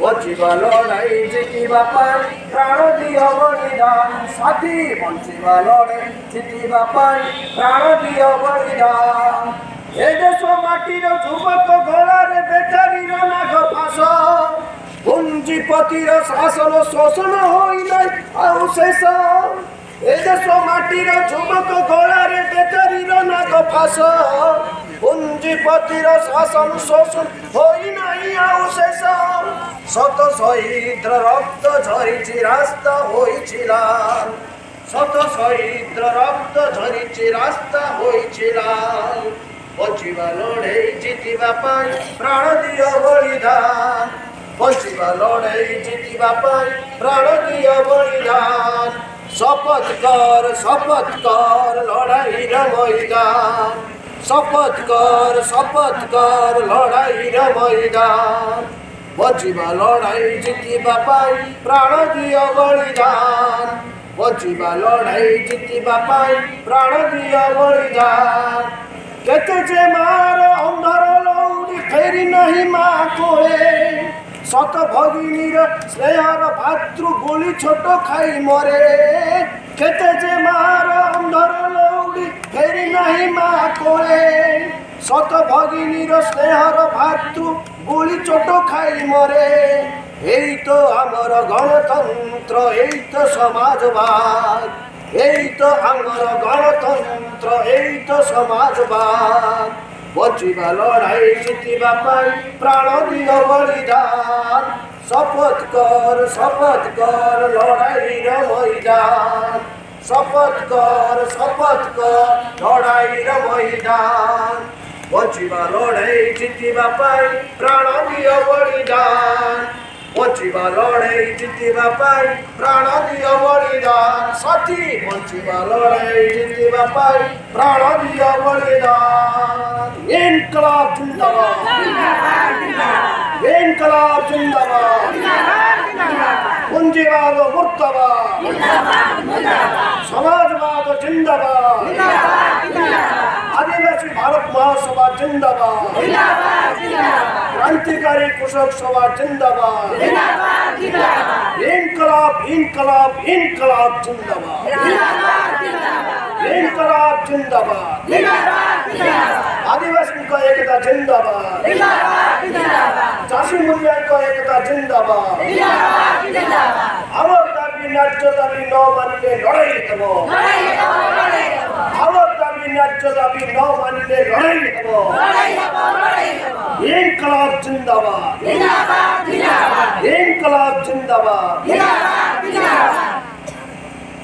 বঞ্চিবা লড়াই জিতিবা পাই প্রাণ দিও বলিদান সাথী বঞ্চিবা লড়াই জিতিবা পাই প্রাণ দিও বলিদান এ দেশ মাটির যুবক গলারে বেচারির নাগ ফাঁস পুঞ্জিপতির শাসন শোষণ হই নাই ଆଉ ଶେଷ ଏ ଦେଶ ମାଟିର ଯୁବକ ଗଳାରେ ବେଚାରିର ନାଗ ଫାସ ପୁଞ୍ଜିପତିର ଶାସନ ଶୋଷଣ ହୋଇ ନାହିଁ ଆଉ ଶେଷ শত শহীদর রক্ত ঝরিছি রাস্তা হয়েছিল শত শহীদর রক্ত ঝরিছি রাস্তা হয়েছিল বঞ্চিবা লড়াই জিতিবা পাই প্রাণ দিও বলিদান বঞ্চিবা লড়াই জিতিবা পাই প্রাণ দিও বলিদান শপথ কর লড়াইর ময়দান শপথ কর লড়াইর ময়দান বঞ্চিবা লড়াই জিতিবা পাই প্রাণ দিও বলিদান বঞ্চিবা লড়াই জিতিবা পাই প্রাণ দিও বলিদান কেতে যে মার অন্ধর লৌড়ি ফেরি নাহি মা কোলে শত ভগিনীর স্নেহর ভাতৃ গুলি ছোট খাই মরে কেতে যে মার অন্ধর লৌড়ি ফেরি নাহি মা কোলে শত ভগিনীর স্নেহর ভাতৃ গুলি ছোট খাই মরে এই তো আমার গণতন্ত্র এই তো সমাজবাদ এই তো আমার গণতন্ত্র এই তো সমাজবাদ বঞ্চিবা লড়াই জিতিবা পাই প্রাণ দিও বলিদান শপথ কর লড়াইর ময়দান শপথ কর লড়াইর ময়দান বঞ্চিবা লড়াই জিতিবা পাই প্রাণ দিও বলিদান বঞ্চিবা লড়াই জিতিবা পাই প্রাণ দিও বলিদান সাথী বঞ্চিবা লড়াই জিতিবা পাই প্রাণ দিও বলিদান ইনকলাব জিন্দাবাদ ইনকলাব জিন্দাবাদ পুঞ্জিবাদ মুর্দাবাদ সমাজবাদ জিন্দাবাদ আদিবাসী ভারত মহাসভা জিন্দাবাদ ক্রান্তিকারী কৃষক সভা জিন্দাবাদ ইনকলাব জিন্দাবাদ ইনকলাব জিন্দাবাদ आदिवासी का एकता जिंदाबाद चाषी मुलिया का एकता जिंदाबाद আমার দাবি ন্যায্য দাবি ন মানিলে লড়াই দেব আমার দাবি ন্যায্য দাবি ন মানিলে লড়াই দেব ইনকলাব জিন্দাবাদ ইনকলাব জিন্দাবাদ